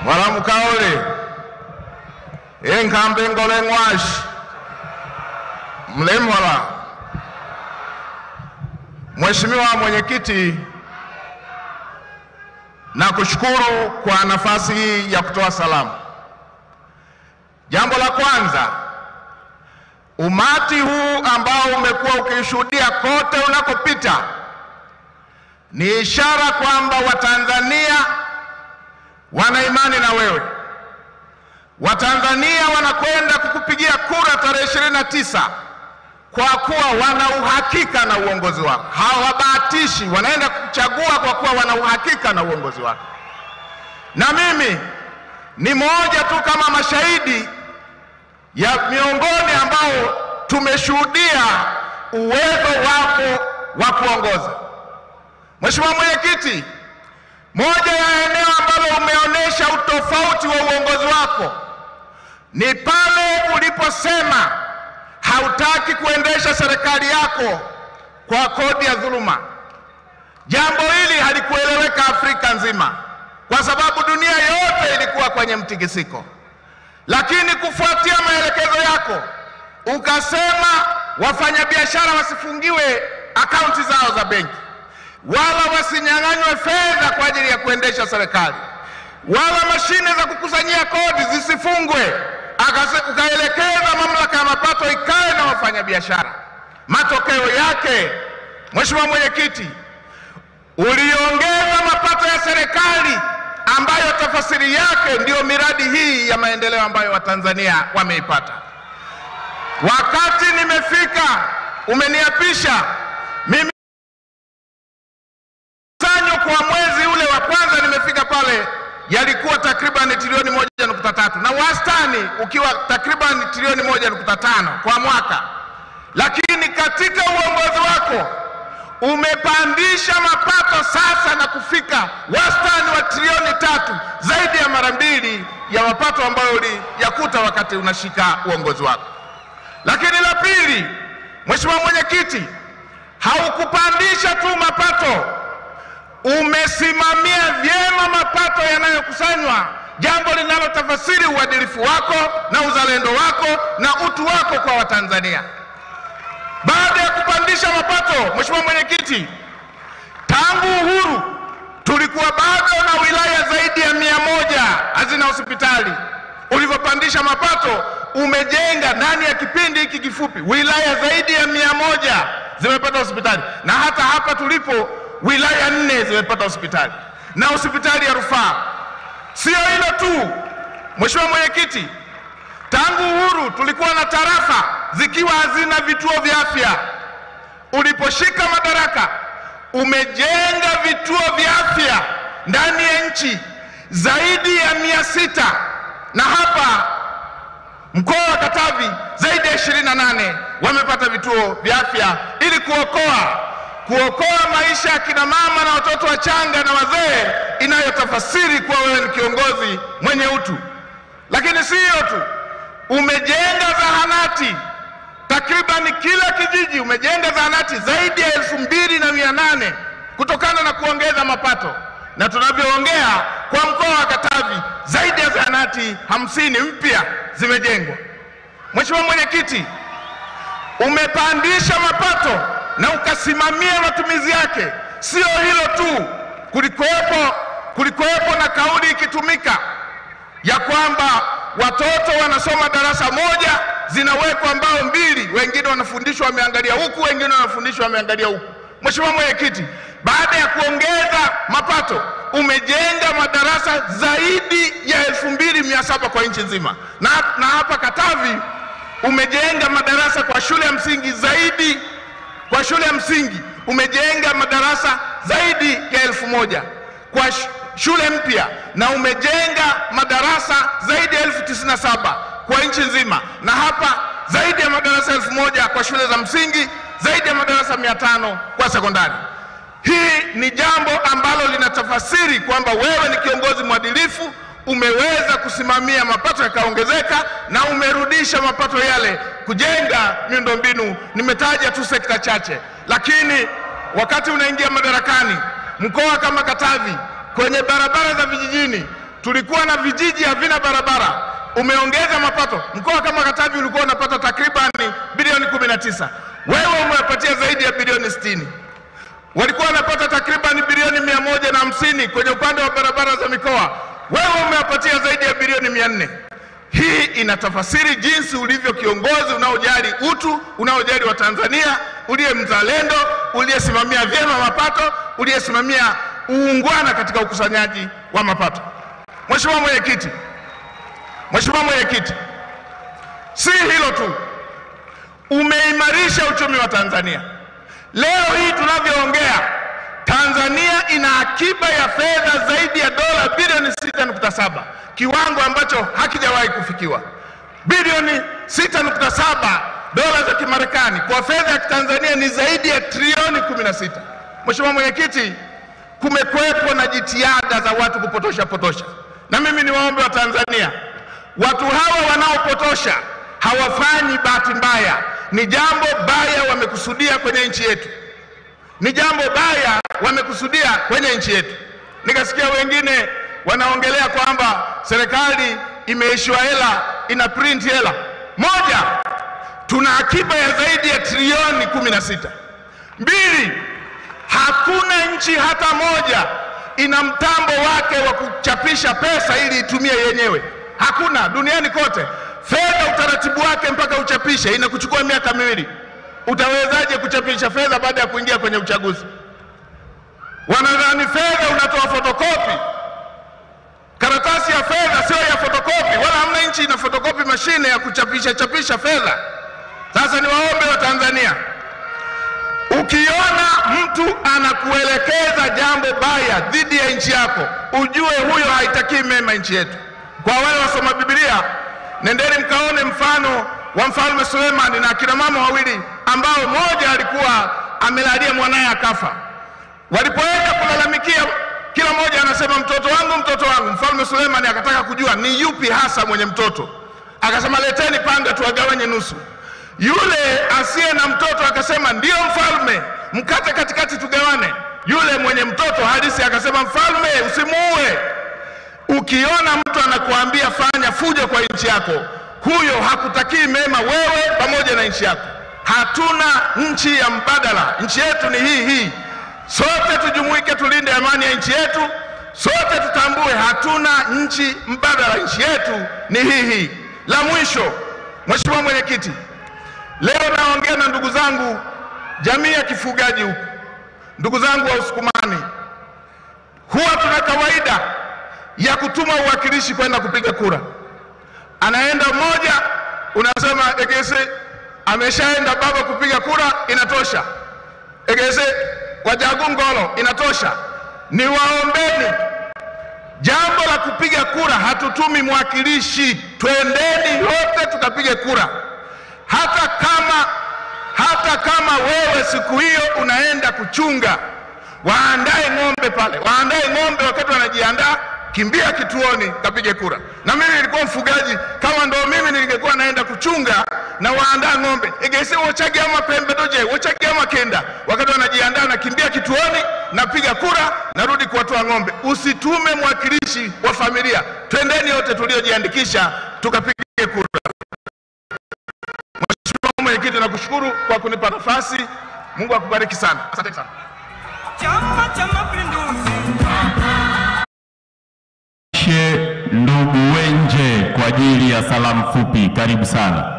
Mwalamukaole enkambe ngole ngwashi mlemola. Mheshimiwa Mwenyekiti, na kushukuru kwa nafasi hii ya kutoa salamu. Jambo la kwanza, umati huu ambao umekuwa ukishuhudia kote unakopita ni ishara kwamba Watanzania wana imani na wewe. Watanzania wanakwenda kukupigia kura tarehe 29 kwa kuwa wana uhakika na uongozi wako. Hawabahatishi, wanaenda kuchagua kwa kuwa wana uhakika na uongozi wako. Na mimi ni mmoja tu kama mashahidi ya miongoni ambao tumeshuhudia uwezo wako wa kuongoza. Mheshimiwa Mwenyekiti, moja ya eneo ambalo umeonyesha utofauti wa uongozi wako ni pale uliposema hautaki kuendesha serikali yako kwa kodi ya dhuluma. Jambo hili halikueleweka Afrika nzima kwa sababu dunia yote ilikuwa kwenye mtikisiko. Lakini kufuatia maelekezo yako ukasema wafanyabiashara wasifungiwe akaunti zao za benki, wala wasinyang'anywe fedha kwa ajili ya kuendesha serikali, wala mashine za kukusanyia kodi zisifungwe. Ukaelekeza mamlaka ya mapato ikae na wafanyabiashara. Matokeo yake, Mheshimiwa Mwenyekiti, uliongeza mapato ya serikali ambayo tafasiri yake ndiyo miradi hii ya maendeleo ambayo Watanzania wameipata. Wakati nimefika, umeniapisha mimi kwa mwezi ule wa kwanza nimefika pale yalikuwa takriban trilioni 1.3 na wastani ukiwa takriban trilioni 1.5 kwa mwaka. Lakini katika uongozi wako umepandisha mapato sasa na kufika wastani wa trilioni 3, zaidi ya mara 2 ya mapato ambayo uliyakuta wakati unashika uongozi wako. Lakini la pili, Mheshimiwa Mwenyekiti, haukupandisha tu mapato, umesimamia vyema mapato yanayokusanywa, jambo linalotafasiri uadilifu wako na uzalendo wako na utu wako kwa Watanzania. Baada ya kupandisha mapato, Mheshimiwa Mwenyekiti, tangu uhuru tulikuwa bado na wilaya zaidi ya 100 hazina hospitali. Ulivyopandisha mapato, umejenga ndani ya kipindi hiki kifupi wilaya zaidi ya 100 zimepata hospitali, na hata hapa tulipo wilaya 4 zimepata hospitali na hospitali ya rufaa. Sio hilo tu, Mheshimiwa Mwenyekiti, tangu uhuru tulikuwa na tarafa zikiwa hazina vituo vya afya. Uliposhika madaraka, umejenga vituo vya afya ndani ya nchi zaidi ya 600, na hapa mkoa wa Katavi zaidi ya 28 wamepata vituo vya afya ili kuokoa maisha ya kina mama na watoto wachanga na wazee, inayotafasiri kuwa wewe ni kiongozi mwenye utu. Lakini si hiyo tu, umejenga zahanati takriban kila kijiji, umejenga zahanati zaidi ya 2800 kutokana na kuongeza mapato. Na tunavyoongea kwa mkoa wa Katavi zaidi ya zahanati 50 mpya zimejengwa. Mheshimiwa Mwenyekiti, umepandisha mapato na ukasimamia matumizi yake. Sio hilo tu, kulikuwepo na kauli ikitumika ya kwamba watoto wanasoma darasa moja zinawekwa mbao 2, wengine wanafundishwa wameangalia huku, wengine wanafundishwa wameangalia huku. Mheshimiwa Mwenyekiti, baada ya kuongeza mapato umejenga madarasa zaidi ya 2700 kwa nchi nzima, na hapa Katavi umejenga madarasa kwa shule ya msingi zaidi, kwa shule ya msingi umejenga madarasa zaidi ya 1000 kwa shule mpya, na umejenga madarasa zaidi ya 1097 kwa nchi nzima, na hapa zaidi ya madarasa 1000 kwa shule za msingi, zaidi ya madarasa 500 kwa sekondari. Hii ni jambo ambalo linatafasiri kwamba wewe ni kiongozi mwadilifu, umeweza kusimamia mapato yakaongezeka na umerudisha mapato yale kujenga miundombinu. Nimetaja tu sekta chache, lakini wakati unaingia madarakani, mkoa kama Katavi kwenye barabara za vijijini tulikuwa na vijiji havina barabara, umeongeza mapato. Mkoa kama Katavi ulikuwa unapata takriban bilioni 19, wewe umewapatia zaidi ya bilioni 60. Walikuwa wanapata takriban bilioni 150 kwenye upande wa barabara za mikoa, wewe umewapatia zaidi ya bilioni 400. Hii inatafasiri jinsi ulivyo kiongozi unaojali utu, unaojali wa Tanzania, uliye mzalendo, uliyesimamia vyema mapato, uliyesimamia uungwana katika ukusanyaji wa mapato. Mheshimiwa Mwenyekiti, si hilo tu, umeimarisha uchumi wa Tanzania. Leo hii tunavyoongea, Tanzania ina akiba ya fedha zaidi ya dola bilioni 6.7, kiwango ambacho hakijawahi kufikiwa. Bilioni 6.7 dola za Kimarekani kwa fedha ya Tanzania ni zaidi ya trilioni 16. Mheshimiwa Mwenyekiti, kumekuwepo na jitihada za watu kupotosha. Na mimi niwaombe wa Tanzania, watu hawa wanaopotosha hawafanyi bahati mbaya, ni jambo baya wamekusudia kwenye nchi yetu. Nikasikia wengine wanaongelea kwamba serikali imeishiwa hela, ina print hela. Moja, tuna akiba ya zaidi ya trilioni 16. Mbili, hakuna nchi hata moja ina mtambo wake wa kuchapisha pesa ili itumie yenyewe. Hakuna duniani kote. Fedha utaratibu wake mpaka uchapishe inakuchukua miaka 2. Utawezaje kuchapisha fedha baada ya kuingia kwenye uchaguzi? Wanadhani fedha unatoa fotokopi. Karatasi ya fedha sio ya fotokopi, wala hamna nchi ina fotokopi mashine ya kuchapisha fedha. Sasa niwaombe wa Tanzania, ukiona mtu anakuelekeza jambo baya dhidi ya nchi yako, ujue huyo haitakii mema nchi yetu. Kwa wale wasoma Biblia, nendeni mkaone mfano wa Mfalme Suleiman na akina mama wawili ambao mmoja alikuwa amelalia mwanae akafa. Walipoenda kulalamikia, kila mmoja anasema mtoto wangu. Mfalme Suleiman akataka kujua ni yupi hasa mwenye mtoto. Akasema leteni panga tuwagawanye nusu. Yule asiye na mtoto akasema ndio mfalme, mkate katikati tugawane. Yule mwenye mtoto halisi akasema mfalme usimuue. Ukiona mtu anakuambia fanya fujo kwa nchi yako, huyo hakutakii mema wewe pamoja na nchi yako. Hatuna nchi ya mbadala, nchi yetu ni hii. Sote tujumuike tulinde amani ya nchi yetu. Sote tutambue hatuna nchi mbadala, nchi yetu ni hii. La mwisho, Mheshimiwa Mwenyekiti, leo naongea na ndugu zangu jamii ya kifugaji huku, ndugu zangu wa Usukumani. Huwa tuna kawaida ya kutuma uwakilishi kwenda kupiga kura. Anaenda mmoja, unasema egese ameshaenda baba kupiga kura, inatosha. Egese wajagungolo, inatosha. Ni waombeni, jambo la kupiga kura hatutumi mwakilishi. Twendeni wote tukapige kura. Hata kama wewe siku hiyo unaenda kuchunga, waandae ng'ombe pale, wakati wanajiandaa, kimbia kituoni kapige kura. Na mimi nilikuwa mfugaji, kama ndo mimi ningekuwa naenda kuchunga na waandaa ng'ombe, egese wochage ama pembe doje, wochage ama kenda, wakati wanajiandaa na kimbia kituoni, napiga kura, narudi kuwatoa ng'ombe. Usitume mwakilishi wa familia. Twendeni wote tuliojiandikisha tukapige kura. Mheshimiwa Mwenyekiti, nakushukuru kwa kunipa nafasi. Mungu akubariki sana. Asante sana. Chama cha Mapinduzi. Ndugu Wenje kwa ajili ya salamu fupi. Karibu sana.